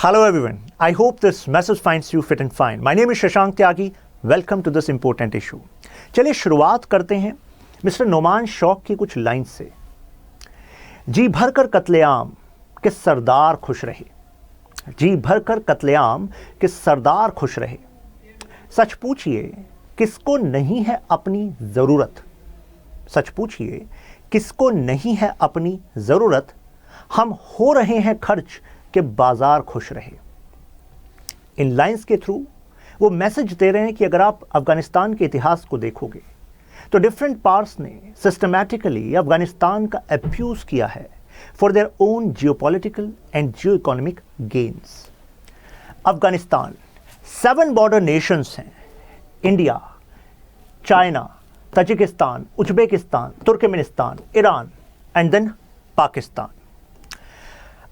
Hello everyone. I hope this message finds you fit and fine. My name is Shashank Tyagi. Welcome to this important issue. चलिए शुरुआत करते हैं mister Noman शौक की कुछ line से। जी भरकर कत्लेआम कि सरदार खुश रहे, जी भरकर कत्लेआम कि सरदार खुश रहे। सच पूछिए किसको नहीं है अपनी ज़रूरत, सच पूछिए किसको नहीं है अपनी ज़रूरत। हम हो रहे हैं खर्च कि बाजार खुश रहे। इन लाइंस के थ्रू वो मैसेज दे रहे हैं कि अगर आप अफगानिस्तान के इतिहास को देखोगे तो डिफरेंट पार्ट्स ने सिस्टमैटिकली अफगानिस्तान का अब्यूज किया है for their own geopolitical and geo economic gains. Afghanistan 7 border nations हैं, India, China, Tajikistan, Uzbekistan, Turkmenistan, Iran and then Pakistan.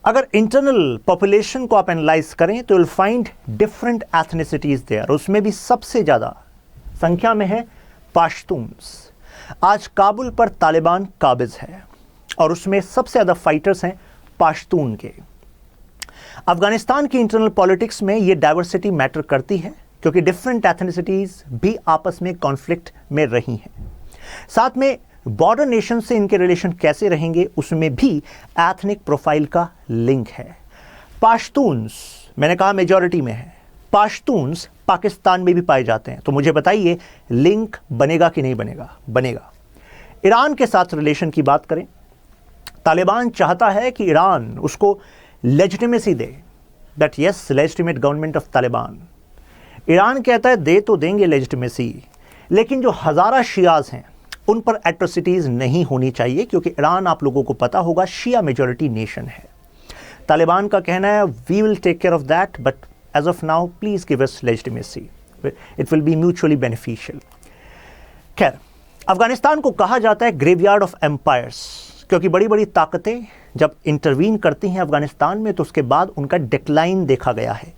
अगर इंटरनल पॉपुलेशन को आप एनालाइज करें तो will find different ethnicities there. उसमें भी सबसे ज़्यादा संख्या में है पाश्तून्स। आज काबुल पर तालिबान काबिज है और उसमें सबसे ज़्यादा फाइटर्स हैं पाश्तून के। अफगानिस्तान की इंटरनल पॉलिटिक्स में ये डाइवर्सिटी मैटर करती है क्योंकि डिफरेंट एथनिसिटीज भी आपस में कॉन्फ्लिक्ट में रही हैं। साथ में बॉर्डर नेशन से इनके रिलेशन कैसे रहेंगे उसमें भी एथनिक प्रोफाइल का लिंक है। पाश्तून्स, मैंने कहा मेजॉरिटी में है, पाश्तून्स पाकिस्तान में भी पाए जाते हैं। तो मुझे बताइए लिंक बनेगा कि नहीं बनेगा? बनेगा। ईरान के साथ रिलेशन की बात करें, तालिबान चाहता है कि ईरान उसको legitimacy they, that yes legitimate government of Taliban. Iran कहता है दे तो देंगे लेजिटिमेसी, लेकिन जो हज़ारा शियाज हैं उन पर एट्रोसिटीज़ नहीं होनी चाहिए क्योंकि ईरान आप लोगों को पता होगा शिया मेजॉरिटी नेशन है। तालिबान का कहना है we will take care of that but as of now please give us legitimacy, it will be mutually beneficial. खैर, अफगानिस्तान को कहा जाता है ग्रेवयार्ड ऑफ एम्पायर्स क्योंकि बड़ी बड़ी ताकतें जब इंटरवीन करती हैं अफगानिस्तान में तो उसके बाद उनका डिक्लाइन देखा गया है।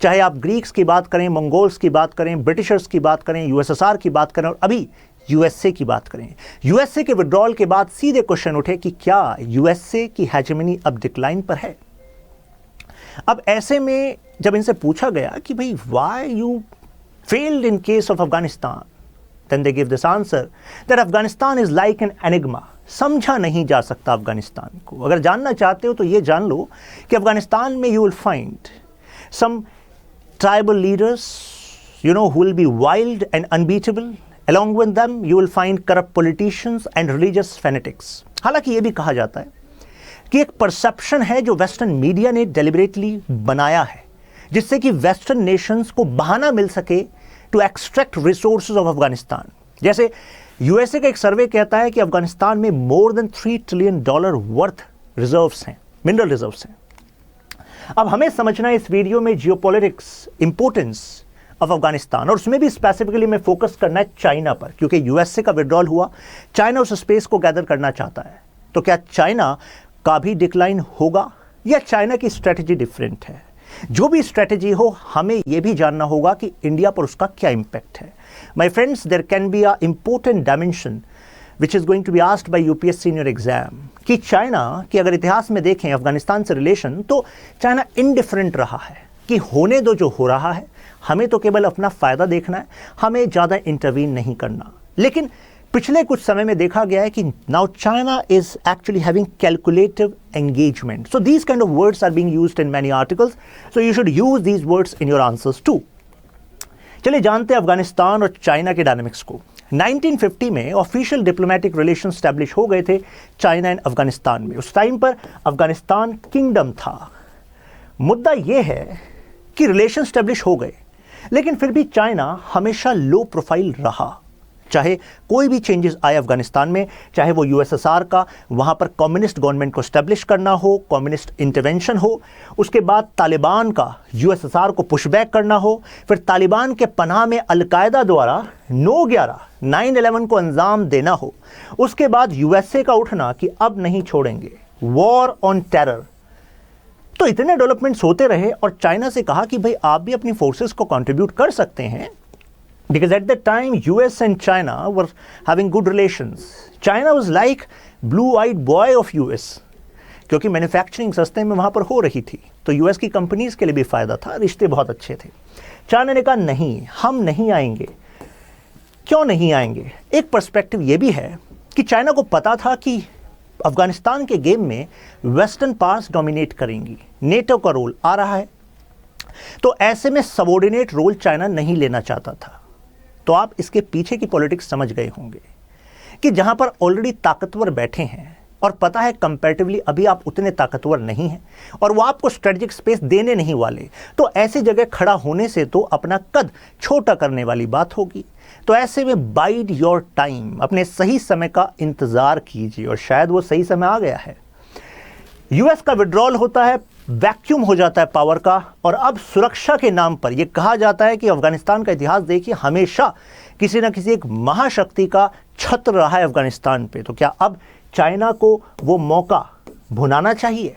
चाहे आप ग्रीक्स की बात करें, मंगोल्स की बात करें, ब्रिटिशर्स की बात करें, यूएसएसआर की बात करें और अभी यूएसए की बात करें। यूएसए के विड्रॉल के बाद सीधे क्वेश्चन उठे कि क्या यूएसए की हेजेमनी अब डिक्लाइन पर है? अब ऐसे में जब इनसे पूछा गया कि भाई why you failed in case of Afghanistan, then they give this answer that Afghanistan is like an enigma. समझा नहीं जा सकता अफगानिस्तान को। अगर जानना चाहते हो तो ये जान लो कि अफगानिस्तान में you will find some tribal leaders who will be wild and unbeatable. Along with them, you will find corrupt politicians and religious fanatics. हालांकि ये भी कहा जाता है कि एक परसेप्शन है जो वेस्टर्न मीडिया ने डेलिबरेटली बनाया है जिससे कि वेस्टर्न नेशंस को बहाना मिल सके to extract resources of Afghanistan. जैसे यूएसए का एक सर्वे कहता है कि अफगानिस्तान में मोर देन $3 ट्रिलियन वर्थ रिजर्व्स हैं, मिनरल रिजर्व्स हैं। अब हमें समझना है इस वीडियो में जियोपॉलिटिक्स इंपोर्टेंस ऑफ अफगानिस्तान और उसमें भी स्पेसिफिकली में फोकस करना है चाइना पर क्योंकि यूएसए का विड्रॉल हुआ, चाइना उस स्पेस को गैदर करना चाहता है। तो क्या चाइना का भी डिक्लाइन होगा या चाइना की स्ट्रेटजी डिफरेंट है? जो भी स्ट्रेटजी हो हमें यह भी जानना होगा कि इंडिया पर उसका क्या इंपैक्ट है। My friends, there can be a important dimension which is going to be asked by UPSC in your exam कि चाइना की अगर इतिहास में देखें अफगानिस्तान से रिलेशन तो चाइना इनडिफरेंट रहा है कि होने दो जो हो रहा है, हमें तो केवल अपना फ़ायदा देखना है, हमें ज़्यादा इंटरवीन नहीं करना। लेकिन पिछले कुछ समय में देखा गया है कि now China is actually having calculative engagement. So these kind of words are being used in many articles, so you should use these words in your answers too. चलिए जानते हैं अफगानिस्तान और चाइना के डायनामिक्स को। 1950 में ऑफिशियल डिप्लोमेटिक रिलेशन स्टैब्लिश हो गए थे चाइना एंड अफगानिस्तान में। उस टाइम पर अफगानिस्तान किंगडम था। मुद्दा यह है कि रिलेशन स्टैब्लिश हो गए लेकिन फिर भी चाइना हमेशा लो प्रोफाइल रहा। चाहे कोई भी चेंजेस आए अफगानिस्तान में, चाहे वो यूएसएसआर का वहाँ पर कम्युनिस्ट गवर्नमेंट को स्टैब्लिश करना हो, कम्युनिस्ट इंटरवेंशन हो, उसके बाद तालिबान का यूएसएसआर को पुशबैक करना हो, फिर तालिबान के पनाह में अलकायदा द्वारा 9/11 को अंजाम देना हो, उसके बाद यूएसए का उठना कि अब नहीं छोड़ेंगे, वॉर ऑन टेरर। तो इतने डेवलपमेंट्स होते रहे और चाइना से कहा कि भाई आप भी अपनी फोर्सेस को कंट्रीब्यूट कर सकते हैं because at that time US and China were having good relations. China was like blue-eyed boy of US. क्योंकि मैन्युफैक्चरिंग सस्ते में वहाँ पर हो रही थी, तो यूएस की कंपनीज के लिए भी फ़ायदा था, रिश्ते बहुत अच्छे थे। चाइना ने कहा नहीं, हम नहीं आएंगे। क्यों नहीं आएंगे? एक पर्सपेक्टिव ये भी है कि चाइना को पता था कि अफगानिस्तान के गेम में वेस्टर्न पावर्स डोमिनेट करेंगी, नेटो का रोल आ रहा है, तो ऐसे में सबऑर्डिनेट रोल चाइना नहीं लेना चाहता था। तो आप इसके पीछे की पॉलिटिक्स समझ गए होंगे कि जहां पर ऑलरेडी ताकतवर बैठे हैं और पता है कंपैरेटिवली अभी आप उतने ताकतवर नहीं हैं और वो आपको स्ट्रेटेजिक स्पेस देने नहीं वाले, तो ऐसी जगह खड़ा होने से तो अपना कद छोटा करने वाली बात होगी। तो ऐसे में बाइड योर टाइम, अपने सही समय का इंतजार कीजिए, और शायद वो सही समय आ गया है। यूएस का विड्रॉल होता है, वैक्यूम हो जाता है पावर का, और अब सुरक्षा के नाम पर यह कहा जाता है कि अफगानिस्तान का इतिहास देखिए, हमेशा किसी न किसी एक महाशक्ति का छत्र रहा है अफगानिस्तान पे। तो क्या अब चाइना को वो मौका भुनाना चाहिए?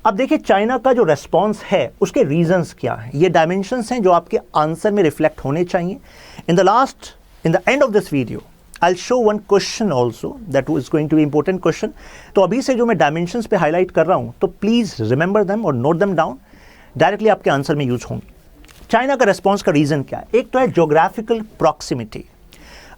अब देखिए चाइना का जो रेस्पॉन्स है उसके रीजंस क्या हैं, ये डायमेंशंस हैं जो आपके आंसर में रिफ्लेक्ट होने चाहिए। In the end of this video I'll show one question also that is going to be important question। तो अभी से जो मैं डायमेंशंस पे हाईलाइट कर रहा हूं, तो प्लीज रिमेंबर देम और नोट देम डाउन, डायरेक्टली आपके आंसर में यूज होंगे। चाइना का रेस्पॉन्स का रीजन क्या है? एक तो है ज्योग्राफिकल प्रॉक्सिमिटी।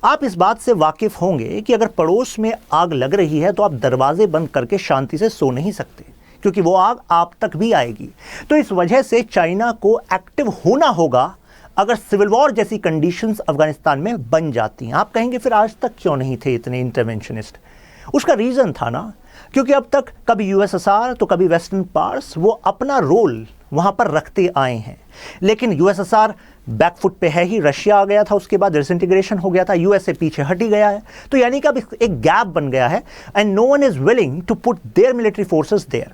आप इस बात से वाकिफ होंगे कि अगर पड़ोस में आग लग रही है तो आप दरवाजे बंद करके शांति से सो नहीं सकते, क्योंकि वो आग आप तक भी आएगी। तो इस वजह से चाइना को एक्टिव होना होगा अगर सिविल वॉर जैसी कंडीशंस अफगानिस्तान में बन जाती हैं। आप कहेंगे फिर आज तक क्यों नहीं थे इतने इंटरवेंशनिस्ट? उसका रीजन था ना, क्योंकि अब तक कभी यूएसएसआर तो कभी वेस्टर्न पावर्स वो अपना रोल वहां पर रखते आए हैं, लेकिन यूएसएसआर बैकफुट पे है ही, रशिया आ गया था, उसके बाद डिसइंटीग्रेशन हो गया था, यूएसए पीछे हट ही गया है। तो यानी कि अब एक गैप बन गया है and no one is willing to put their military forces there.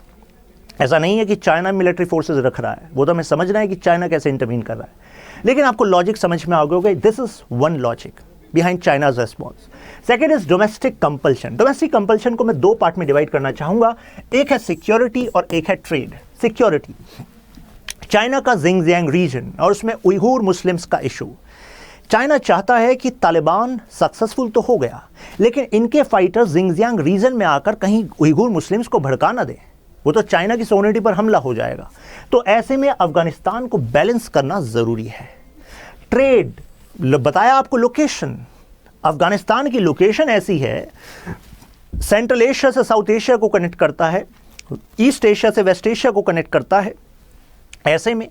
ऐसा नहीं है कि चाइना मिलिट्री फोर्सेस रख रहा है, वो तो हमें समझना है कि चाइना कैसे इंटरवीन कर रहा है, लेकिन आपको लॉजिक समझ में आ गया होगा। This is one logic behind China's response. Second is domestic compulsion. Domestic compulsion को मैं दो पार्ट में डिवाइड करना चाहूंगा, एक है सिक्योरिटी और एक है ट्रेड। सिक्योरिटी, चाइना का जिंगजियांग रीजन और उसमें उइगुर मुस्लिम्स का इशू। चाइना चाहता है कि तालिबान सक्सेसफुल तो हो गया, लेकिन इनके फाइटर्स जिंगजियांग रीजन में आकर कहीं उइगुर मुस्लिम्स को भड़का ना दे, वो तो चाइना की सोवरेनिटी पर हमला हो जाएगा। तो ऐसे में अफगानिस्तान को बैलेंस करना जरूरी है। ट्रेड, बताया आपको लोकेशन, अफगानिस्तान की लोकेशन ऐसी है, सेंट्रल एशिया से साउथ एशिया को कनेक्ट करता है, ईस्ट एशिया से वेस्ट एशिया को कनेक्ट करता है। ऐसे में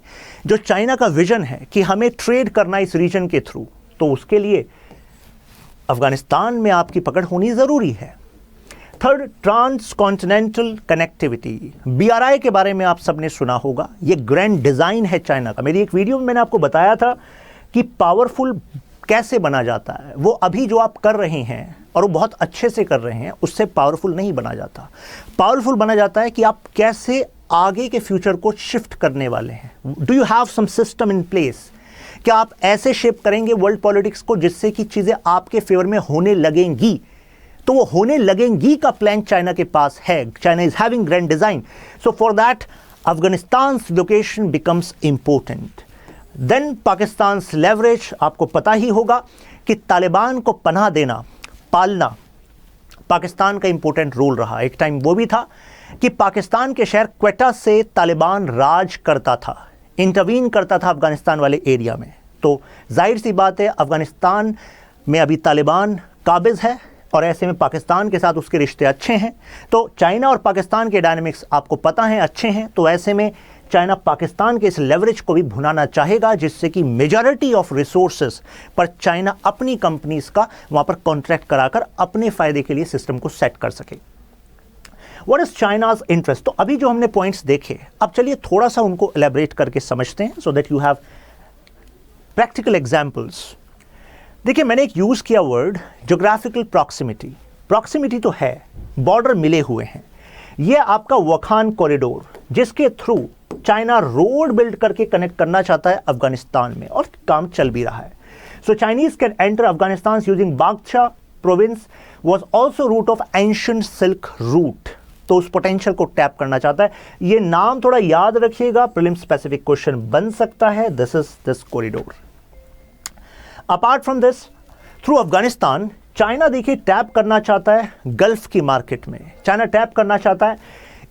जो चाइना का विजन है कि हमें ट्रेड करना इस रीजन के थ्रू, तो उसके लिए अफगानिस्तान में आपकी पकड़ होनी जरूरी है। Third, trans continental connectivity. BRI के बारे में आप सबने सुना होगा, ये ग्रैंड डिजाइन है चाइना का। मेरी एक वीडियो में मैंने आपको बताया था कि पावरफुल कैसे बना जाता है। वो अभी जो आप कर रहे हैं और वो बहुत अच्छे से कर रहे हैं, उससे पावरफुल नहीं बना जाता। पावरफुल बना जाता है कि आप कैसे आगे के फ्यूचर को शिफ्ट करने वाले हैं। Do you have some system in place? क्या आप ऐसे शेप करेंगे वर्ल्ड पॉलिटिक्स को जिससे कि चीजें आपके फेवर में होने लगेंगी? तो वो होने लगेंगी का प्लान चाइना के पास है। China is having grand design, so for that Afghanistan location becomes important. Then Pakistan leverage, आपको पता ही होगा कि तालिबान को पनाह देना, पालना पाकिस्तान का इंपॉर्टेंट रोल रहा। एक टाइम वो भी था कि पाकिस्तान के शहर क्वेटा से तालिबान राज करता था, इंटरवीन करता था अफगानिस्तान वाले एरिया में। तो जाहिर सी बात है अफगानिस्तान में अभी तालिबान काबिज है और ऐसे में पाकिस्तान के साथ उसके रिश्ते अच्छे हैं। तो चाइना और पाकिस्तान के डायनामिक्स आपको पता है अच्छे हैं। तो ऐसे में चाइना पाकिस्तान के इस लेवरेज को भी भुनाना चाहेगा, जिससे कि मेजॉरिटी ऑफ रिसोर्सेज पर चाइना अपनी कंपनीज का वहां पर कॉन्ट्रैक्ट कराकर अपने फायदे के लिए सिस्टम को सेट कर सके। What is China's interest? तो अभी जो हमने पॉइंट्स देखे, अब चलिए थोड़ा सा उनको एलैबोरेट करके समझते हैं, so that you have practical examples. देखिए मैंने एक यूज किया वर्ड ज्योग्राफिकल प्रॉक्सिमिटी। प्रॉक्सिमिटी तो है, बॉर्डर मिले हुए हैं। ये आपका वखान कॉरिडोर, जिसके थ्रू चाइना रोड बिल्ड करके कनेक्ट करना चाहता है अफगानिस्तान में, और काम चल भी रहा है। So Chinese can enter Afghanistan using बागशा province was also route of ancient silk route. तो उस पोटेंशियल को टैप करना चाहता है। ये नाम थोड़ा याद रखिएगा, प्रीलिम स्पेसिफिक क्वेश्चन बन सकता है। This is this corridor. Apart from this, through Afghanistan, China देखिए टैप करना चाहता है गल्फ की मार्केट में, चाइना टैप करना चाहता है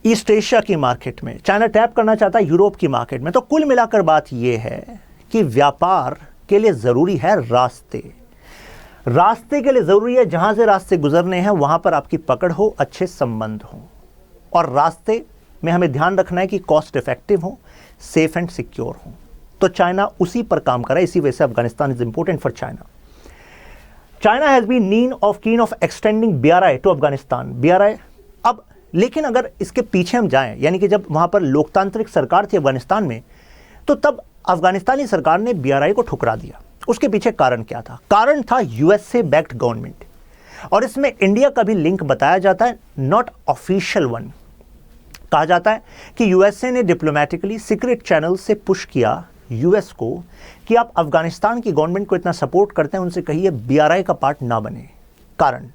ईस्ट एशिया की मार्केट में, चाइना टैप करना चाहता है यूरोप की मार्केट में। तो कुल मिलाकर बात यह है कि व्यापार के लिए जरूरी है रास्ते, रास्ते के लिए जरूरी है जहां से रास्ते गुजरने हैं वहां पर आपकी पकड़ हो, अच्छे संबंध हो, और रास्ते में हमें ध्यान रखना है कि कॉस्ट इफेक्टिव हो, सेफ एंड सिक्योर हो। तो चाइना उसी पर काम कर रहा है, इसी वजह से Afghanistan is important for China. China has been keen of extending BRI to Afghanistan. BRI अब, लेकिन अगर इसके पीछे हम जाएं, यानी कि जब वहां पर लोकतांत्रिक सरकार थी अफगानिस्तान में, तो तब अफगानिस्तानी सरकार ने BRI को ठुकरा दिया। उसके पीछे कारण क्या था? कारण था USA बैक्ड गवर्नमेंट, और इसमें इंडिया का भी लिंक बताया जाता है, नॉट ऑफिशियल वन। कहा जाता है कि USA ने डिप्लोमेटिकली सीक्रेट चैनल से पुश किया US को कि आप अफगानिस्तान की गवर्नमेंट को इतना सपोर्ट करते हैं, उनसे कहिए BRI का पार्ट ना बने। कारण,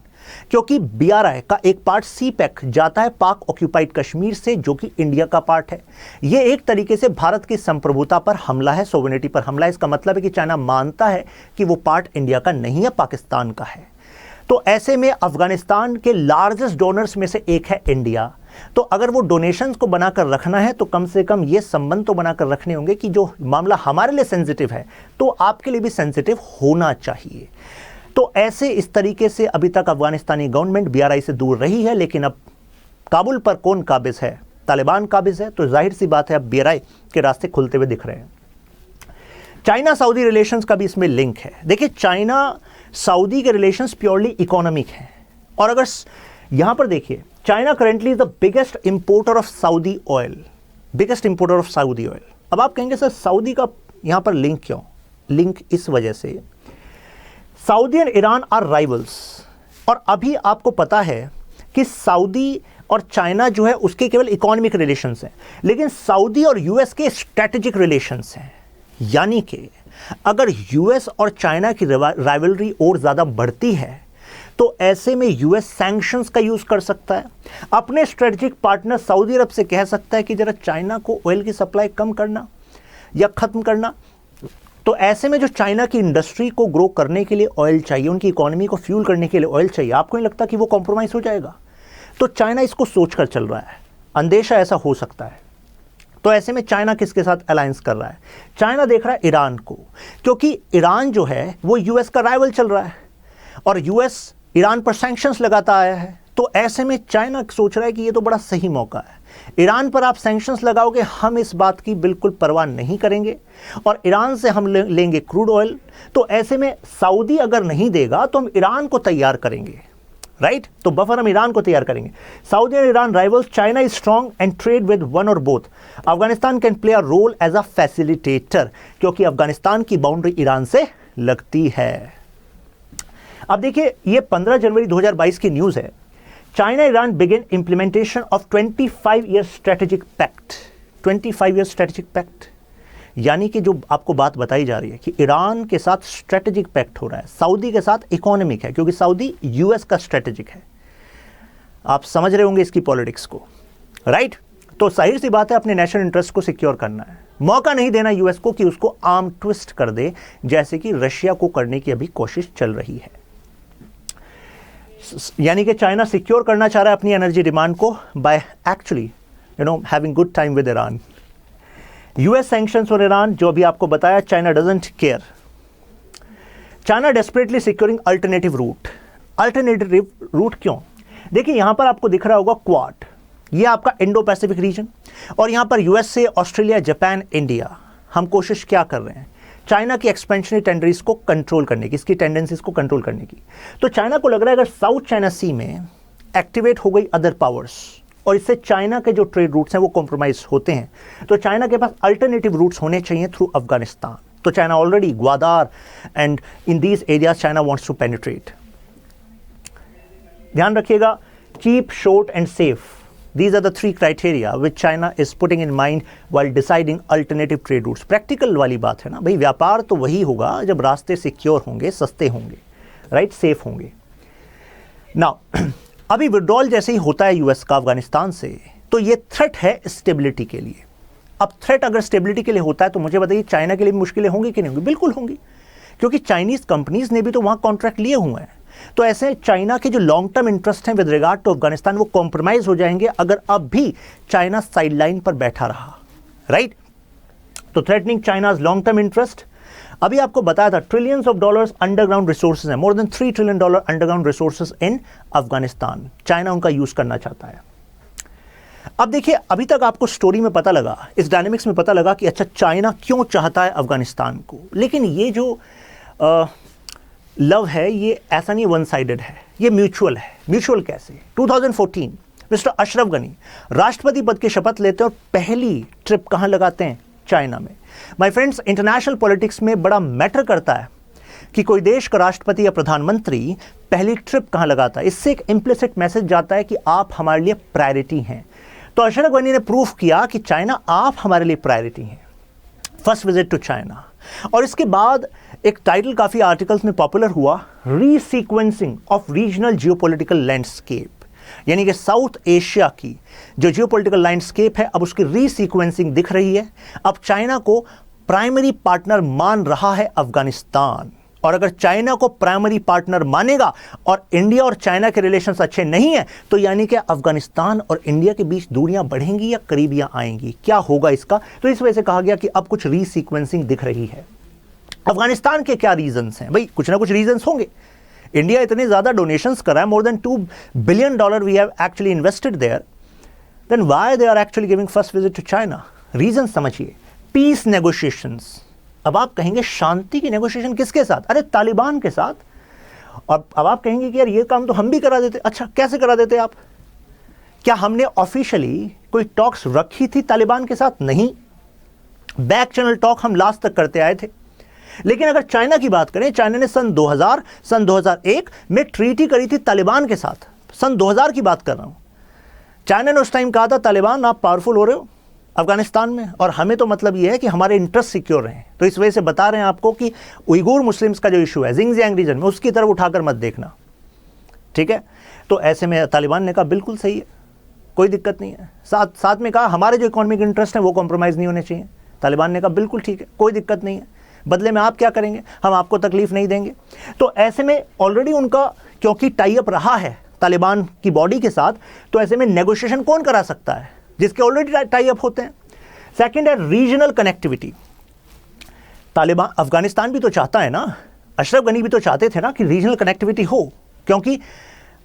क्योंकि BRI का एक पार्ट CPEC जाता है पाक ऑक्यूपाइड कश्मीर से, जो कि इंडिया का पार्ट है। यह एक तरीके से भारत की संप्रभुता पर हमला है, सोवरेनिटी पर हमला है। इसका मतलब है कि चाइना मानता है कि वो पार्ट इंडिया का नहीं है, पाकिस्तान का है। तो ऐसे में अफगानिस्तान के लार्जेस्ट डोनर्स में से एक है इंडिया। तो अगर वो डोनेशंस को बनाकर रखना है तो कम से कम ये संबंध तो बनाकर रखने होंगे कि जो मामला हमारे लिए सेंसिटिव है तो आपके लिए भी सेंसिटिव होना चाहिए। तो ऐसे इस तरीके से अभी तक अफगानिस्तानी गवर्नमेंट BRI से दूर रही है, लेकिन अब काबुल पर कौन काबिज है? तालिबान काबिज है। तो जाहिर सी बात है अब BRI के रास्ते खुलते हुए दिख रहे हैं। चाइना सऊदी रिलेशंस का भी इसमें लिंक है। देखिए, चाइना सऊदी के रिलेशंस प्योरली इकोनॉमिक हैं, और अगर यहां पर देखिए, China currently is the biggest importer of Saudi oil, biggest importer of Saudi oil. अब आप कहेंगे सर सऊदी का यहां पर लिंक क्यों? लिंक इस वजह से, Saudi and Iran are rivals, और अभी आपको पता है कि सऊदी और चाइना जो है उसके केवल इकोनॉमिक रिलेशंस हैं, लेकिन सऊदी और US के स्ट्रेटेजिक रिलेशंस हैं। यानी कि अगर US और चाइना की राइवलरी और ज़्यादा बढ़ती है तो ऐसे में US सैंक्शंस का यूज़ कर सकता है। अपने स्ट्रेटेजिक पार्टनर सऊदी अरब से कह सकता है कि जरा चाइना को ऑयल की सप्लाई कम करना या ख़त्म करना। तो ऐसे में जो चाइना की इंडस्ट्री को ग्रो करने के लिए ऑयल चाहिए, उनकी इकोनॉमी को फ्यूल करने के लिए ऑयल चाहिए, आपको नहीं लगता कि वो कॉम्प्रोमाइज़ हो जाएगा? तो चाइना इसको सोच कर चल रहा है, अंदेशा ऐसा हो सकता है। तो ऐसे में चाइना किसके साथ अलायंस कर रहा है? चाइना देख रहा है ईरान को, क्योंकि ईरान जो है वो US का राइवल चल रहा है, और US ईरान पर सैंक्शंस लगाता आया है। तो ऐसे में चाइना सोच रहा है कि ये तो बड़ा सही मौका है, ईरान पर आप सैंक्शंस लगाओगे, हम इस बात की बिल्कुल परवाह नहीं करेंगे, और ईरान से हम लेंगे क्रूड ऑयल। तो ऐसे में सऊदी अगर नहीं देगा तो हम ईरान को तैयार करेंगे, राइट? तो बफर हम ईरान को तैयार करेंगे। Saudi and Iran rivals, China is strong and trade with one or both. Afghanistan can play a role as a facilitator, क्योंकि अफगानिस्तान की बाउंड्री ईरान से लगती है। अब देखिए, ये 15 जनवरी 2022 की न्यूज़ है। China Iran begin implementation of 25 year strategic pact. 25 year strategic pact यानी कि जो आपको बात बताई जा रही है कि ईरान के साथ स्ट्रेटेजिक पैक्ट हो रहा है, सऊदी के साथ इकोनॉमिक है, क्योंकि सऊदी US का स्ट्रेटेजिक है। आप समझ रहे होंगे इसकी पॉलिटिक्स को, राइट? तो जाहिर सी बात है अपने नेशनल इंटरेस्ट को सिक्योर करना है, मौका नहीं देना US को कि उसको आर्म ट्विस्ट कर दे, जैसे कि रशिया को करने की अभी कोशिश चल रही है। यानी कि चाइना सिक्योर करना चाह रहा है अपनी एनर्जी डिमांड को by actually having good time with Iran. US sanctions और ईरान, जो अभी आपको बताया, China doesn't care. China desperately securing alternative route. Alternative route क्यों? देखिए, यहां पर आपको दिख रहा होगा क्वाड, ये आपका इंडो पैसिफिक रीजन, और यहां पर USA, ऑस्ट्रेलिया, जापान, इंडिया। हम कोशिश क्या कर रहे हैं? चाइना की एक्सपेंशनरी टेंडरीज को कंट्रोल करने की, इसकी टेंडेंसीज को कंट्रोल करने की। तो चाइना को लग रहा है अगर साउथ चाइना सी में एक्टिवेट हो गई अदर पावर्स, और इससे चाइना के जो ट्रेड रूट्स हैं वो कॉम्प्रोमाइज होते हैं, तो चाइना के पास अल्टरनेटिव रूट्स होने चाहिए थ्रू अफगानिस्तान। तो China already Gwadar and in these areas China wants to penetrate. ध्यान रखिएगा, cheap, short and safe, these are the three criteria which China is putting in mind while deciding alternative trade routes। Practical वाली बात है ना भाई, व्यापार तो वही होगा जब रास्ते सिक्योर होंगे, सस्ते होंगे, राइट, सेफ होंगे। नाउ अभी विड्रॉल जैसे ही होता है US का अफगानिस्तान से, तो ये थ्रेट है स्टेबिलिटी के लिए। अब थ्रेट अगर स्टेबिलिटी के लिए होता है तो मुझे बताइए चाइना के लिए भी मुश्किलें होंगी कि नहीं होंगी? बिल्कुल होंगी, क्योंकि चाइनीज कंपनीज ने भी तो वहां कॉन्ट्रैक्ट लिए हुए हैं। तो ऐसे चाइना के जो लॉन्ग टर्म इंटरेस्ट हैं विद रिगार्ड टू अफगानिस्तान वो कॉम्प्रोमाइज हो जाएंगे अगर अब भी चाइना साइडलाइन पर बैठा रहा, राइट। तो threatening China's long term interest, अभी आपको बताया था trillions of dollars underground resources हैं, more than $3 trillion underground resources in Afghanistan, China उनका यूज करना चाहता है। अब देखिए, अभी तक आपको स्टोरी में पता लगा, इस डायनेमिक्स में पता लगा कि अच्छा चाइना क्यों चाहता है अफगानिस्तान को, लेकिन ये जो लव है ये ऐसा नहीं वन साइडेड है, ये म्यूचुअल है। म्यूचुअल कैसे? 2014 मिस्टर अशरफ गनी राष्ट्रपति पद की शपथ लेते हैं और पहली ट्रिप कहाँ लगाते हैं? चाइना में। माय फ्रेंड्स, इंटरनेशनल पॉलिटिक्स में बड़ा मैटर करता है कि कोई देश का राष्ट्रपति या प्रधानमंत्री पहली ट्रिप कहाँ लगाता है। इससे एक इम्प्लिसिट मैसेज जाता है कि आप हमारे लिए प्रायोरिटी हैं। तो अशरफ गनी ने प्रूफ किया कि चाइना आप हमारे लिए प्रायोरिटी हैं। First visit to China. और इसके बाद एक टाइटल काफ़ी आर्टिकल्स में पॉपुलर हुआ, रीसीक्वेंसिंग ऑफ रीजनल जियोपॉलिटिकल लैंडस्केप, यानी कि साउथ एशिया की जो जियोपॉलिटिकल लैंडस्केप है अब उसकी रीसीक्वेंसिंग दिख रही है। अब चाइना को प्राइमरी पार्टनर मान रहा है अफगानिस्तान, और अगर चाइना को प्राइमरी पार्टनर मानेगा और इंडिया और चाइना के रिलेशंस अच्छे नहीं है तो यानी कि अफगानिस्तान और इंडिया के बीच दूरियां बढ़ेंगी या करीबियां आएंगी, क्या होगा इसका? तो इस वजह से कहा गया कि अब कुछ रीसीक्वेंसिंग दिख रही है। अफगानिस्तान के क्या रीजंस हैं? भाई कुछ ना कुछ रीजंस होंगे। इंडिया इतने ज्यादा डोनेशंस कर रहा है, more than $2 billion we have actually invested there, then why they are actually giving first visit to China? Reason समझिए। Peace negotiations. अब आप कहेंगे शांति की नेगोशिएशन किसके साथ? अरे तालिबान के साथ। और अब आप कहेंगे कि यार ये काम तो हम भी करा देते। अच्छा, कैसे करा देते आप? क्या हमने ऑफिशियली कोई टॉक्स रखी थी तालिबान के साथ? नहीं, बैक चैनल टॉक हम लास्ट तक करते आए थे। लेकिन अगर चाइना की बात करें, चाइना ने सन 2000, सन 2001 में ट्रीटी करी थी तालिबान के साथ। सन 2000 की बात कर रहा हूं। चाइना ने उस टाइम कहा था तालिबान आप पावरफुल हो रहे हो अफगानिस्तान में, और हमें तो मतलब ये है कि हमारे इंटरेस्ट सिक्योर हैं। तो इस वजह से बता रहे हैं आपको कि उइगुर मुस्लिम्स का जो इशू है जिंगजियांग रीजन में, उसकी तरफ उठाकर मत देखना, ठीक है। तो ऐसे में तालिबान ने कहा बिल्कुल सही है, कोई दिक्कत नहीं है। साथ में कहा हमारे जो इकोनॉमिक इंटरेस्ट हैं वो कॉम्प्रोमाइज़ नहीं होने चाहिए। तालिबान ने कहा बिल्कुल ठीक है, कोई दिक्कत नहीं है, बदले में आप क्या करेंगे, हम आपको तकलीफ नहीं देंगे। तो ऐसे में ऑलरेडी उनका क्योंकि टाई अप रहा है तालिबान की बॉडी के साथ, तो ऐसे में नेगोशिएशन कौन करा सकता है? जिसके ऑलरेडी टाई अप होते हैं। सेकंड है रीजनल कनेक्टिविटी। तालिबान, अफगानिस्तान भी तो चाहता है ना, अशरफ गनी भी तो चाहते थे ना कि रीजनल कनेक्टिविटी हो, क्योंकि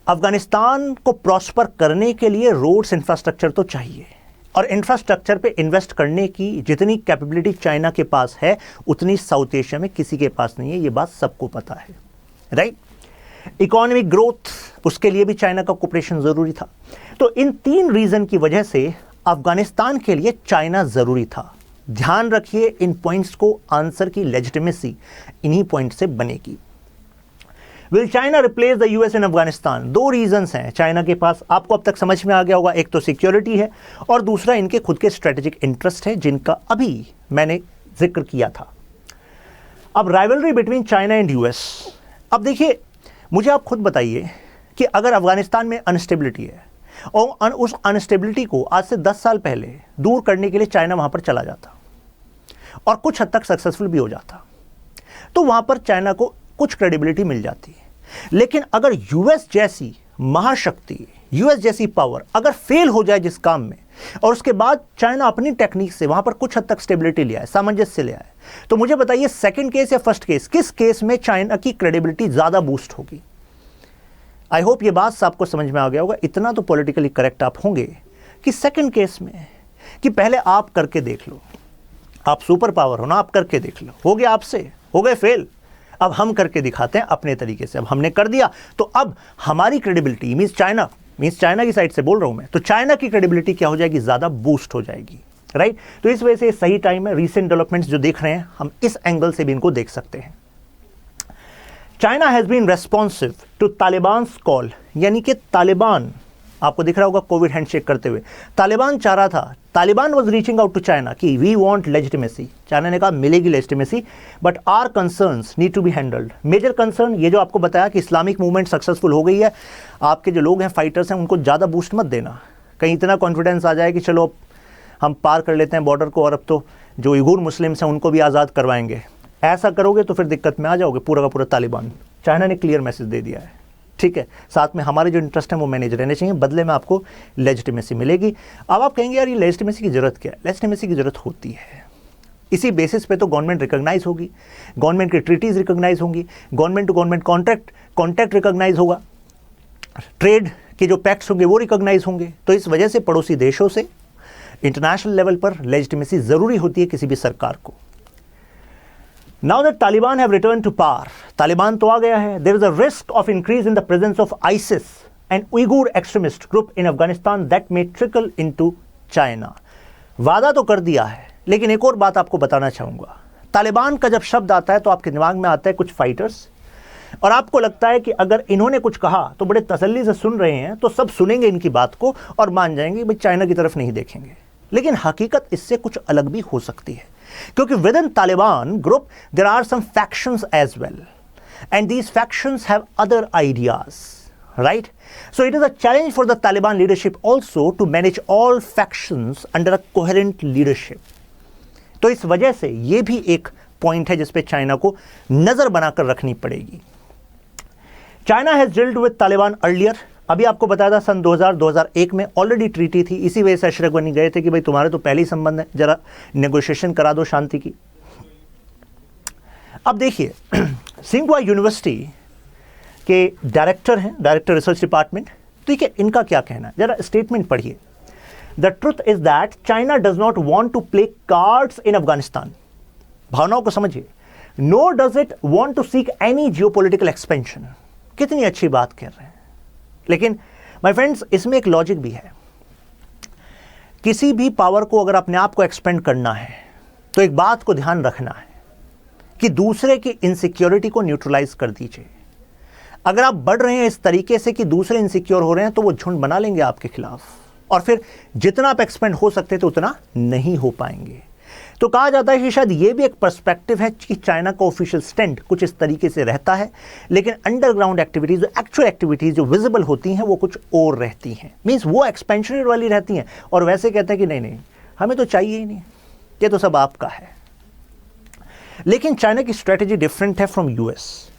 अफगानिस्तान को प्रॉस्पर करने के लिए रोड्स इंफ्रास्ट्रक्चर तो चाहिए, और इंफ्रास्ट्रक्चर पे इन्वेस्ट करने की जितनी कैपेबिलिटी चाइना के पास है उतनी साउथ एशिया में किसी के पास नहीं है, ये बात सबको पता है, राइट। इकोनॉमिक ग्रोथ, उसके लिए भी चाइना का कोऑपरेशन जरूरी था। तो इन 3 रीजन की वजह से अफगानिस्तान के लिए चाइना जरूरी था। ध्यान रखिए इन पॉइंट्स को, आंसर की लेजिटिमेसी इन्हीं पॉइंट से बनेगी। Will China replace the US in Afghanistan? 2 reasons हैं चाइना के पास, आपको अब तक समझ में आ गया होगा। एक तो सिक्योरिटी है और दूसरा इनके खुद के स्ट्रेटेजिक इंटरेस्ट है, जिनका अभी मैंने जिक्र किया था। अब rivalry between China and US. अब देखिए, मुझे आप खुद बताइए कि अगर अफगानिस्तान में अनस्टेबिलिटी है और उस अनस्टेबिलिटी को आज से 10 साल पहले दूर करने के लिए चाइना वहां पर चला जाता और कुछ हद तक सक्सेसफुल भी हो जाता, तो वहां पर चाइना को कुछ क्रेडिबिलिटी मिल जाती है। लेकिन अगर यूएस जैसी महाशक्ति, यूएस जैसी पावर अगर फेल हो जाए जिस काम में, और उसके बाद चाइना अपनी टेक्निक से वहां पर कुछ हद तक स्टेबिलिटी ले आए, सामंजस्य ले आए, तो मुझे बताइए सेकंड केस या फर्स्ट केस, किस केस में चाइना की क्रेडिबिलिटी ज्यादा बूस्ट होगी? आई होप ये बात आपको समझ में आ गया होगा। इतना तो पॉलिटिकली करेक्ट आप होंगे कि सेकंड केस में, कि पहले आप करके देख लो, आप सुपर पावर हो ना, आप करके देख लो, हो गया आपसे, हो गए फेल, अब हम करके दिखाते हैं अपने तरीके से। अब हमने कर दिया तो अब हमारी क्रेडिबिलिटी मींस चाइना की साइड से बोल रहा हूं मैं, तो चाइना की क्रेडिबिलिटी क्या हो जाएगी? ज्यादा बूस्ट हो जाएगी, राइट। तो इस वजह से सही टाइम है, रीसेंट डेवलपमेंट्स जो देख रहे हैं हम इस एंगल से भी इनको देख सकते हैं। China has been responsive to Taliban call, यानी कि तालिबान, आपको दिख रहा होगा कोविड हैंडशेक करते हुए, तालिबान चाह रहा था, Taliban was reaching out to China कि वी वांट लेजिटिमेसी। चाइना ने कहा मिलेगी legitimacy, but are concerns need to be handled. Major concern ये जो आपको बताया कि इस्लामिक मूवमेंट सक्सेसफुल हो गई है, आपके जो लोग हैं फाइटर्स हैं उनको ज़्यादा बूस्ट मत देना, कहीं इतना कॉन्फिडेंस आ जाए कि चलो हम पार कर लेते हैं बॉर्डर को और अब तो जो उइगुर मुस्लिम्स हैं उनको भी आज़ाद करवाएंगे। ऐसा करोगे तो फिर दिक्कत में आ जाओगे, पूरा का पूरा तालिबान चाइना ने क्लियर मैसेज दे दिया है, ठीक है, साथ में हमारे जो इंटरेस्ट हैं वो मैनेज रहने चाहिए, बदले में आपको लेजिटिमेसी मिलेगी। अब आप कहेंगे यार ये लेजिटिमेसी की जरूरत क्या है? लेजिटिमेसी की जरूरत होती है, इसी बेसिस पे तो गवर्नमेंट रिकॉग्नाइज होगी, गवर्नमेंट की ट्रीटीज रिकॉग्नाइज होंगी, government to government contract recognize होगा, ट्रेड के जो पैक्ट्स होंगे वो रिकॉग्नाइज होंगे। तो इस वजह से पड़ोसी देशों से इंटरनेशनल लेवल पर लेजिटिमेसी जरूरी होती है किसी भी सरकार को। Now that Taliban have return to power, Taliban तो आ गया है, there is a risk of increase in the presence of ISIS and Uyghur extremist group in Afghanistan that may trickle into China. वादा तो कर दिया है, लेकिन एक और बात आपको बताना चाहूंगा। तालिबान का जब शब्द आता है तो आपके दिमाग में आता है कुछ फाइटर्स, और आपको लगता है कि अगर इन्होंने कुछ कहा तो बड़े तसल्ली से सुन रहे हैं, तो सब सुनेंगे इनकी बात को और मान जाएंगे, भाई चाइना की तरफ नहीं देखेंगे। लेकिन हकीकत इससे कुछ अलग भी हो सकती है, क्योंकि within Taliban group there are some factions as well, and these factions have other ideas, right? So it is a challenge for the Taliban leadership also to manage all factions under a coherent leadership. तो इस वजह से ये भी एक point है जिस पे चाइना को नजर बनाकर रखनी पड़ेगी। China has dealt with Taliban earlier, अभी आपको बताया था सन 2001 में ऑलरेडी ट्रीटी थी, इसी वजह से अशरफ गनी गए थे कि भाई तुम्हारे तो पहले ही संबंध है, जरा नेगोशिएशन करा दो शांति की। अब देखिए सिंघुआ यूनिवर्सिटी के डायरेक्टर हैं, डायरेक्टर रिसर्च डिपार्टमेंट, ठीक है, इनका क्या कहना है, जरा स्टेटमेंट पढ़िए। The truth is that China does not want to play cards in Afghanistan, भावनाओं को समझिए, no does it want to seek any geopolitical expansion. कितनी अच्छी बात कर रहे हैं, लेकिन माय फ्रेंड्स इसमें एक लॉजिक भी है। किसी भी पावर को अगर अपने आप को एक्सपेंड करना है तो एक बात को ध्यान रखना है कि दूसरे की इनसिक्योरिटी को न्यूट्रलाइज कर दीजिए। अगर आप बढ़ रहे हैं इस तरीके से कि दूसरे इनसिक्योर हो रहे हैं, तो वो झुंड बना लेंगे आपके खिलाफ, और फिर जितना आप एक्सपेंड हो सकते थे उतना नहीं हो पाएंगे। तो कहा जाता है कि शायद ये भी एक पर्सपेक्टिव है कि चाइना का ऑफिशियल स्टैंड कुछ इस तरीके से रहता है, लेकिन अंडरग्राउंड एक्टिविटीज, जो एक्चुअल एक्टिविटीज जो विजिबल होती हैं, वो कुछ और रहती हैं, मीन्स वो एक्सपेंशनरी वाली रहती हैं, और वैसे कहते हैं कि नहीं नहीं हमें तो चाहिए ही नहीं, ये तो सब आपका है। लेकिन चाइना की स्ट्रेटेजी डिफरेंट है फ्रॉम यूएस।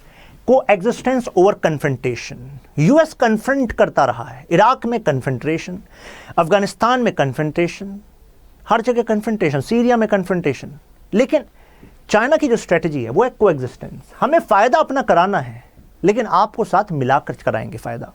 को existence over confrontation, US confront करता रहा है, इराक में कन्फ्रंटेशन, अफगानिस्तान में कन्फ्रंटेशन, हर जगह कन्फ्रंटेशन, सीरिया में कन्फ्रंटेशन। लेकिन चाइना की जो स्ट्रेटजी है वो है को एग्जिस्टेंस, हमें फायदा अपना कराना है, लेकिन आपको साथ मिलाकर कराएंगे फायदा।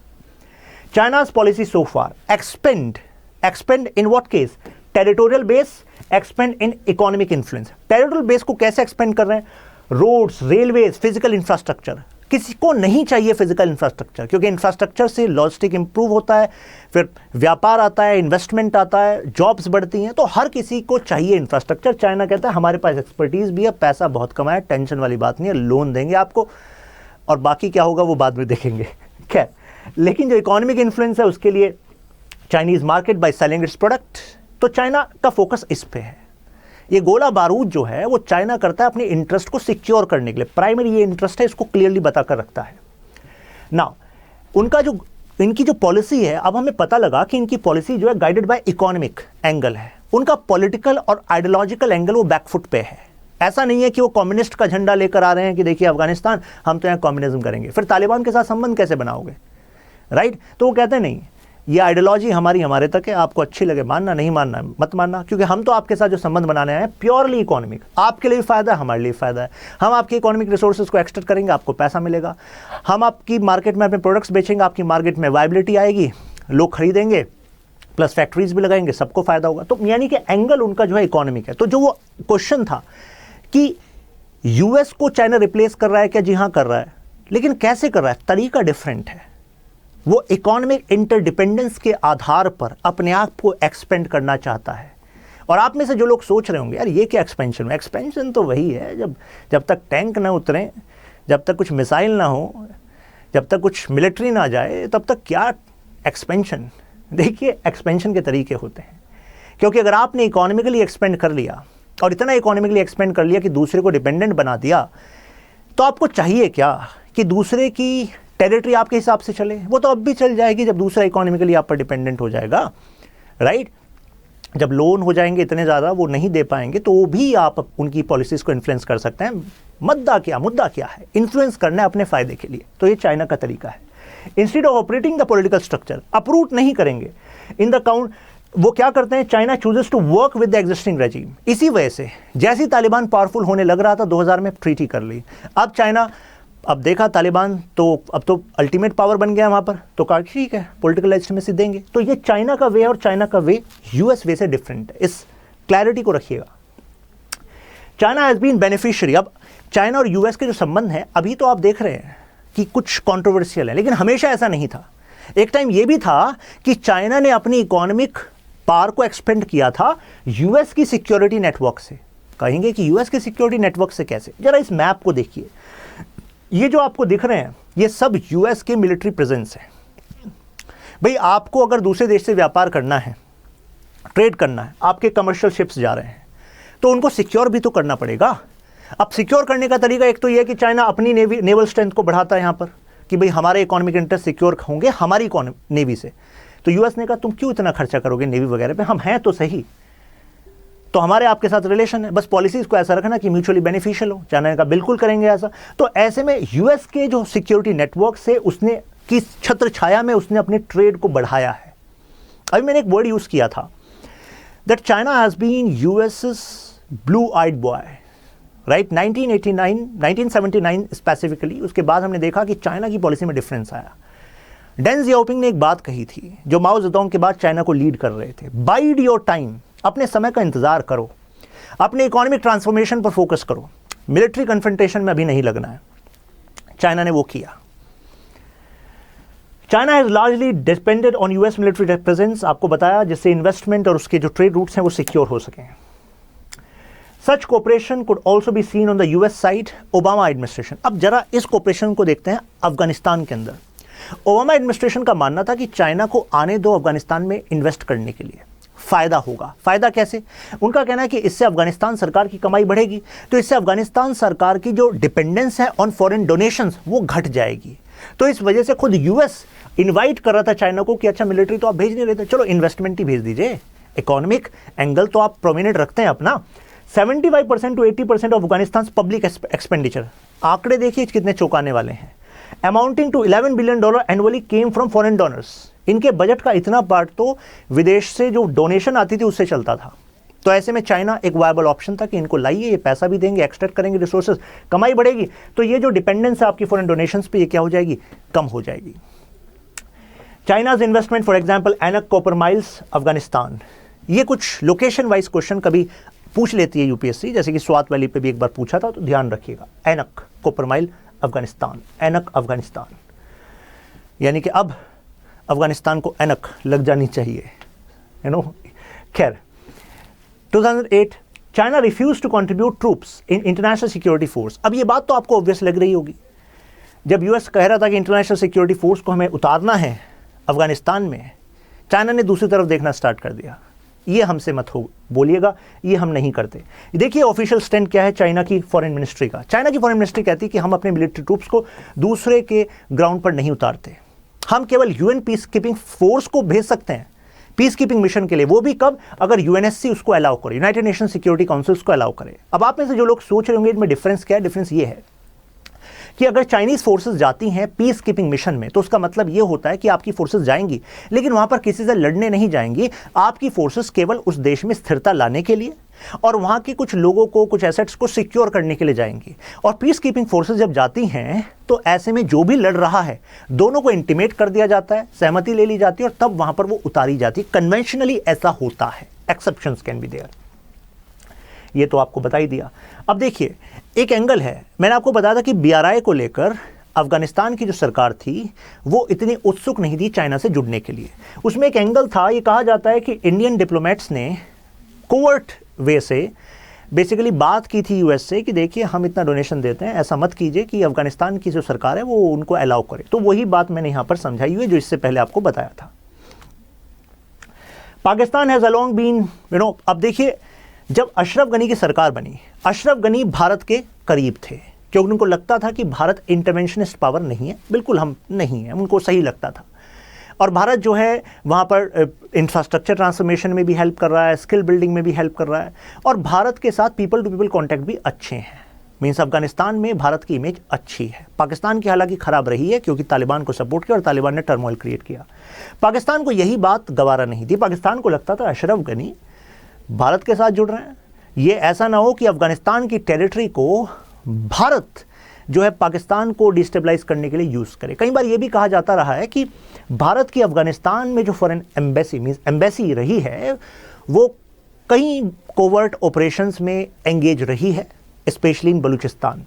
China's policy so far expand in what case, territorial base, expand in economic influence. Territorial base को कैसे एक्सपेंड कर रहे हैं? Roads, railways, physical infrastructure. किसी को नहीं चाहिए फिजिकल इंफ्रास्ट्रक्चर, क्योंकि इंफ्रास्ट्रक्चर से लॉजिस्टिक इंप्रूव होता है, फिर व्यापार आता है, इन्वेस्टमेंट आता है, जॉब्स बढ़ती हैं, तो हर किसी को चाहिए इंफ्रास्ट्रक्चर। चाइना कहता है हमारे पास एक्सपर्टीज भी है, पैसा बहुत कमाया, टेंशन वाली बात नहीं है, लोन देंगे आपको, और बाकी क्या होगा वो बाद में देखेंगे। खैर, लेकिन जो इकोनॉमिक इन्फ्लुएंस है उसके लिए Chinese market by selling it's product, तो चाइना का फोकस इस पे है। ये गोला बारूद जो है वो चाइना करता है अपने इंटरेस्ट को सिक्योर करने के लिए, प्राइमरी ये इंटरेस्ट है, इसको क्लियरली बताकर रखता है। नाउ इनकी जो पॉलिसी है, अब हमें पता लगा कि इनकी पॉलिसी जो है गाइडेड बाय इकोनॉमिक एंगल है, उनका पॉलिटिकल और आइडियोलॉजिकल एंगल वो बैकफुट पे है। ऐसा नहीं है कि वो कम्युनिस्ट का झंडा लेकर आ रहे हैं कि देखिए अफगानिस्तान हम तो यहाँ कम्युनिज्म करेंगे, फिर तालिबान के साथ संबंध कैसे बनाओगे, राइट? तो वो कहते हैं नहीं, ये आइडियोलॉजी हमारे तक है, आपको अच्छी लगे मानना, नहीं मानना मत मानना, क्योंकि हम तो आपके साथ जो संबंध बनाने आए हैं प्योरली इकोनॉमिक, आपके लिए फायदा है, हमारे लिए फायदा है। हम आपके इकोनॉमिक रिसोर्सेज को एक्सट्रैक्ट करेंगे, आपको पैसा मिलेगा, हम आपकी मार्केट में अपने प्रोडक्ट्स बेचेंगे, आपकी मार्केट में वायबिलिटी आएगी, लोग खरीदेंगे, प्लस फैक्ट्रीज भी लगाएंगे, सबको फायदा होगा। तो यानी कि एंगल उनका जो है इकोनॉमिक है। तो जो वो क्वेश्चन था कि यूएस को चाइना रिप्लेस कर रहा है क्या, जी हाँ कर रहा है, लेकिन कैसे कर रहा है, तरीका डिफरेंट है। वो इकोनॉमिक इंटरडिपेंडेंस के आधार पर अपने आप को एक्सपेंड करना चाहता है। और आप में से जो लोग सोच रहे होंगे यार ये क्या एक्सपेंशन है, एक्सपेंशन तो वही है जब तक टैंक ना उतरे, जब तक कुछ मिसाइल ना हो, जब तक कुछ मिलिट्री ना जाए, तब तक क्या एक्सपेंशन। देखिए एक्सपेंशन के तरीके होते हैं, क्योंकि अगर आपने इकोनॉमिकली एक्सपेंड कर लिया और इतना इकोनॉमिकली एक्सपेंड कर लिया कि दूसरे को डिपेंडेंट बना दिया, तो आपको चाहिए क्या कि दूसरे की टेरिटरी आपके हिसाब से चले। वो तो अब भी चल जाएगी जब दूसरा इकोनॉमिकली आप पर डिपेंडेंट हो जाएगा, राइट? जब लोन हो जाएंगे इतने ज़्यादा वो नहीं दे पाएंगे, तो वो भी आप उनकी पॉलिसीज़ को इन्फ्लुएंस कर सकते हैं। मुद्दा क्या है, इन्फ्लुएंस करना है अपने फ़ायदे के लिए। तो ये चाइना का तरीका है। Instead of operating the political structure, uproot नहीं करेंगे इन द काउंट, वो क्या करते हैं, China chooses to work with the existing regime. इसी वजह से जैसे तालिबान पावरफुल होने लग रहा था 2000 में ट्रीटी कर ली। अब चाइना, अब देखा तालिबान तो अब तो अल्टीमेट पावर बन गया वहाँ पर, तो कहा ठीक है पॉलिटिकल लेजिटिमेसी देंगे। तो ये चाइना का वे और चाइना का वे यूएस वे से डिफरेंट है, इस क्लैरिटी को रखिएगा। China has been beneficiary. अब चाइना और यूएस के जो संबंध हैं अभी तो आप देख रहे हैं कि कुछ कॉन्ट्रोवर्शियल है, लेकिन हमेशा ऐसा नहीं था। एक टाइम ये भी था कि चाइना ने अपनी इकोनॉमिक पावर को एक्सपेंड किया था यूएस की सिक्योरिटी नेटवर्क से। कहेंगे कि यूएस के सिक्योरिटी नेटवर्क से कैसे, जरा इस मैप को देखिए। ये जो आपको दिख रहे हैं ये सब यूएस के मिलिट्री प्रेजेंस है। भाई आपको अगर दूसरे देश से व्यापार करना है, ट्रेड करना है, आपके कमर्शियल शिप्स जा रहे हैं, तो उनको सिक्योर भी तो करना पड़ेगा। अब सिक्योर करने का तरीका एक तो ये है कि चाइना अपनी नेवल स्ट्रेंथ को बढ़ाता है यहाँ पर, कि भाई हमारे इकोनॉमिक इंटरेस्ट सिक्योर होंगे हमारी नेवी से। तो यूएस ने कहा तुम क्यों इतना खर्चा करोगे नेवी वगैरह पे, हम हैं तो सही, तो हमारे आपके साथ रिलेशन है, बस पॉलिसीज को ऐसा रखना कि म्यूचुअली बेनिफिशियल हो। चाइना ने कहा बिल्कुल करेंगे ऐसा। तो ऐसे में यूएस के जो सिक्योरिटी नेटवर्क से उसने की छत्र छाया में उसने अपने ट्रेड को बढ़ाया है। अभी मैंने एक वर्ड यूज किया था that China has been US's blue eyed boy, right, 1979 specifically. उसके बाद हमने देखा कि चाइना की पॉलिसी में डिफरेंस आया। डेंग जियाओपिंग ने एक बात कही थी जो माओ जेडोंग के बाद चाइना को लीड कर रहे थे, बाइड योर टाइम, अपने समय का इंतजार करो, अपने इकोनॉमिक ट्रांसफॉर्मेशन पर फोकस करो, मिलिट्री कन्फ्रंटेशन में अभी नहीं लगना है। चाइना ने वो किया। China has largely depended on US military presence, आपको बताया, जिससे इन्वेस्टमेंट और उसके जो ट्रेड रूट्स हैं वो सिक्योर हो सकें। Such cooperation could also be seen on the US side Obama administration. अब जरा इस कोऑपरेशन को देखते हैं अफगानिस्तान के अंदर। ओबामा एडमिनिस्ट्रेशन का मानना था कि चाइना को आने दो अफगानिस्तान में इन्वेस्ट करने के लिए, फायदा होगा। फायदा कैसे? उनका कहना है कि इससे अफगानिस्तान सरकार की कमाई बढ़ेगी, तो इससे अफगानिस्तान सरकार की जो डिपेंडेंस है ऑन फॉरेन डोनेशंस वो घट जाएगी। तो इस वजह से खुद यूएस इनवाइट कर रहा था चाइना को कि अच्छा मिलिट्री तो आप भेज नहीं रहे थे, चलो इन्वेस्टमेंट ही भेज दीजिए, इकोनॉमिक एंगल तो आप प्रोमिनेंट रखते हैं अपना। 75% to 80% of Afghanistan public expenditure, आंकड़े देखिए कितने चौंकाने वाले हैं, amounting to $11 billion annually came from foreign donors. इनके बजट का इतना पार्ट तो विदेश से जो डोनेशन आती थी उससे चलता था। तो ऐसे में चाइना एक वायबल ऑप्शन था कि इनको लाइए, ये पैसा भी देंगे, एक्सट्रैक्ट करेंगे रिसोर्सेज, कमाई बढ़ेगी, तो ये जो डिपेंडेंस है आपकी फॉरेन डोनेशंस पे ये क्या हो जाएगी, कम हो जाएगी। China's investment for example Aynak copper mines Afghanistan, ये कुछ लोकेशन वाइज क्वेश्चन कभी पूछ लेती है यूपीएससी, जैसे कि स्वात वैली पे भी एक बार पूछा था, तो ध्यान रखिएगा। एनक कॉपर माइल अफगानिस्तान, एनक अफगानिस्तान, यानी कि अब अफगानिस्तान को एनक लग जानी चाहिए, यू नो। खैर 2008 China refuse to contribute troops in international security force. अब ये बात तो आपको ऑब्वियस लग रही होगी, जब यूएस कह रहा था कि इंटरनेशनल सिक्योरिटी फोर्स को हमें उतारना है अफगानिस्तान में, चाइना ने दूसरी तरफ देखना स्टार्ट कर दिया। ये हमसे मत हो बोलिएगा, ये हम नहीं करते। देखिए ऑफिशियल स्टैंड क्या है चाइना की फॉरेन मिनिस्ट्री का। चाइना की फॉरेन मिनिस्ट्री कहती है कि हम अपने मिलिट्री ट्रूप्स को दूसरे के ग्राउंड पर नहीं उतारते, हम केवल यूएन पीस कीपिंग फोर्स को भेज सकते हैं पीस कीपिंग मिशन के लिए, वो भी कब, अगर यूएनएससी उसको अलाउ करे, यूनाइटेड नेशन सिक्योरिटी काउंसिल उसको अलाउ करे। अब आप में से जो लोग सोच रहे होंगे इनमें डिफरेंस क्या है, डिफरेंस ये है कि अगर चाइनीज फोर्सेस जाती हैं पीस कीपिंग मिशन में, तो उसका मतलब यह होता है कि आपकी फोर्सेस जाएंगी, लेकिन वहां पर किसी से लड़ने नहीं जाएंगी, आपकी फोर्सेस केवल उस देश में स्थिरता लाने के लिए और वहां के कुछ लोगों को, कुछ एसेट्स को सिक्योर करने के लिए जाएंगी। और पीस कीपिंग फोर्सेस जब जाती हैं तो ऐसे में जो भी लड़ रहा है दोनों को इंटीमेट कर दिया जाता है, सहमति ले ली जाती है और तब वहां पर वो उतारी जाती है। कन्वेंशनली ऐसा होता है, एक्सेप्शंस कैन बी देयर, ये तो आपको बता ही दिया। अब देखिए एक एंगल है, मैंने आपको बताया था कि बीआरआई को लेकर अफगानिस्तान की जो सरकार थी वो इतनी उत्सुक नहीं थी चाइना से जुड़ने के लिए। उसमें एक एंगल था, ये कहा जाता है कि इंडियन डिप्लोमेट्स ने कोवर्ट वे से बेसिकली बात की थी यूएस से कि देखिए हम इतना डोनेशन देते हैं, ऐसा मत कीजिए कि अफगानिस्तान की जो सरकार है वो उनको अलाउ करे। तो वही बात मैंने यहां पर समझाई हुई है जो इससे पहले आपको बताया था। Pakistan has along been, you know, अब देखिए जब अशरफ गनी की सरकार बनी, अशरफ गनी भारत के करीब थे क्योंकि उनको लगता था कि भारत इंटरवेंशनिस्ट पावर नहीं है, बिल्कुल हम नहीं है, उनको सही लगता था। और भारत जो है वहाँ पर इंफ्रास्ट्रक्चर ट्रांसफॉर्मेशन में भी हेल्प कर रहा है, स्किल बिल्डिंग में भी हेल्प कर रहा है, और भारत के साथ पीपल टू पीपल कॉन्टैक्ट भी अच्छे हैं। मीन्स अफगानिस्तान में भारत की इमेज अच्छी है। पाकिस्तान की हालांकि ख़राब रही है क्योंकि तालिबान को सपोर्ट किया और तालिबान ने टर्मोइल क्रिएट किया। पाकिस्तान को यही बात गवारा नहीं थी। पाकिस्तान को लगता था अशरफ गनी भारत के साथ जुड़ रहे हैं, ये ऐसा ना हो कि अफगानिस्तान की टेरिटरी को भारत जो है पाकिस्तान को डिस्टेबलाइज करने के लिए यूज़ करे। कई बार ये भी कहा जाता रहा है कि भारत की अफगानिस्तान में जो फॉरेन एम्बेसी मीन्स एम्बेसी रही है वो कई कोवर्ट ऑपरेशंस में एंगेज रही है, स्पेशली इन बलूचिस्तान।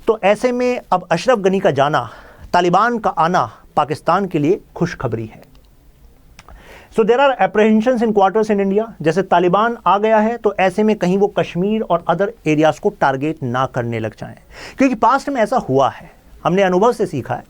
तो ऐसे में अब अशरफ गनी का जाना, तालिबान का आना पाकिस्तान के लिए खुशखबरी है। So there are apprehensions in quarters in India. जैसे तालिबान आ गया है तो ऐसे में कहीं वो कश्मीर और अदर एरियाज को टारगेट ना करने लग जाएं, क्योंकि पास्ट में ऐसा हुआ है। हमने अनुभव से सीखा है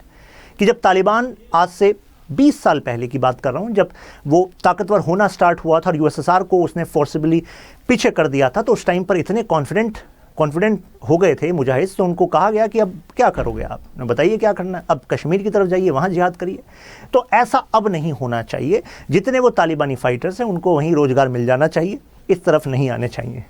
कि जब तालिबान, आज से 20 साल पहले की बात कर रहा हूँ, जब वो ताकतवर होना स्टार्ट हुआ था और यूएसएसआर को उसने फोर्सिबली पीछे कर दिया था, तो उस टाइम पर इतने कॉन्फिडेंट हो गए थे मुजाहिद, तो उनको कहा गया कि अब क्या करोगे आप, बताइए क्या करना है, अब कश्मीर की तरफ जाइए, वहाँ जिहाद करिए। तो ऐसा अब नहीं होना चाहिए। जितने वो तालिबानी फाइटर्स हैं उनको वहीं रोजगार मिल जाना चाहिए, इस तरफ नहीं आने चाहिए।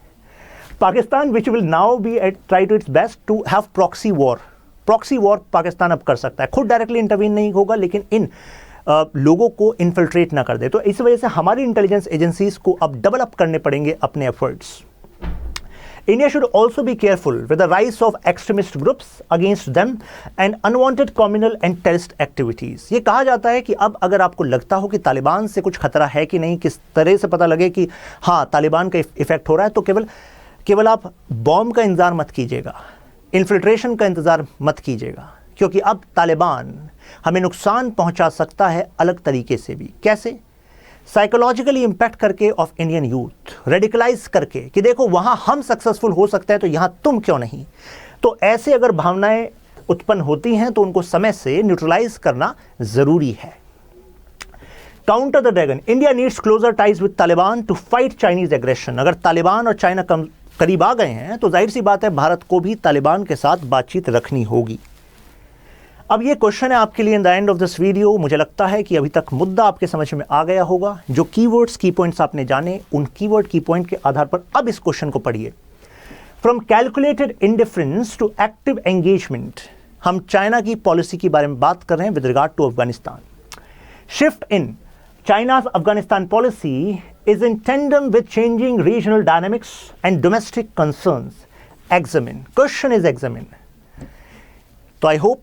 Pakistan which will now be try to its best to have proxy war Pakistan अब कर सकता है। खुद डायरेक्टली इंटरवीन नहीं होगा, लेकिन इन लोगों को इन्फिल्ट्रेट ना कर दे। तो इस वजह से हमारी इंटेलिजेंस एजेंसीज को अब डेवलप अप करने पड़ेंगे अपने efforts. India should also be careful with the rise of extremist groups against them and unwanted communal and terrorist activities। ये कहा जाता है कि अब अगर आपको लगता हो कि तालिबान से कुछ खतरा है कि नहीं, किस तरह से पता लगे कि हाँ तालिबान का इफेक्ट हो रहा है, तो केवल आप बॉम्ब का इंतज़ार मत कीजिएगा, इन्फिल्ट्रेशन का इंतज़ार मत कीजिएगा, क्योंकि अब तालिबान हमें नुकसान पहुँचा सकता है अलग तरीके से भी। कैसे? साइकोलॉजिकली इम्पैक्ट करके ऑफ इंडियन यूथ, रेडिकलाइज करके कि देखो वहाँ हम सक्सेसफुल हो सकते हैं तो यहाँ तुम क्यों नहीं। तो ऐसे अगर भावनाएं उत्पन्न होती हैं तो उनको समय से न्यूट्रलाइज करना ज़रूरी है। Counter the dragon, India needs closer ties with Taliban to fight Chinese aggression. अगर तालिबान और चाइना करीब आ गए हैं तो जाहिर सी बात है भारत को भी तालिबान के साथ बातचीत रखनी होगी। अब ये क्वेश्चन है आपके लिए in the end of this video. मुझे लगता है कि अभी तक मुद्दा आपके समझ में आ गया होगा। जो कीवर्ड्स की पॉइंट्स आपने जाने, उन कीवर्ड की पॉइंट के आधार पर अब इस क्वेश्चन को पढ़िए। From calculated indifference to active engagement, हम चाइना की पॉलिसी के बारे में बात कर रहे हैं with regard to Afghanistan. Shift in China's Afghanistan policy is in tandem with changing regional dynamics and domestic concerns. Examine, question is examine. तो आई होप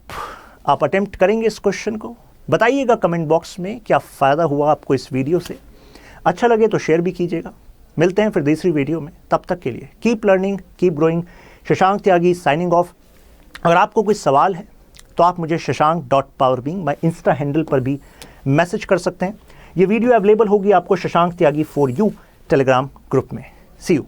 आप अटेम्प्ट करेंगे इस क्वेश्चन को। बताइएगा कमेंट बॉक्स में क्या फ़ायदा हुआ आपको इस वीडियो से। अच्छा लगे तो शेयर भी कीजिएगा। मिलते हैं फिर दूसरी वीडियो में, तब तक के लिए keep learning, keep growing. Shashank Tyagi signing off. अगर आपको कोई सवाल है तो आप मुझे shashank.powerbing माय इंस्टा हैंडल पर भी मैसेज कर सकते हैं। ये वीडियो अवेलेबल होगी आपको शशांक त्यागी फॉर यू टेलीग्राम ग्रुप में। सी यू।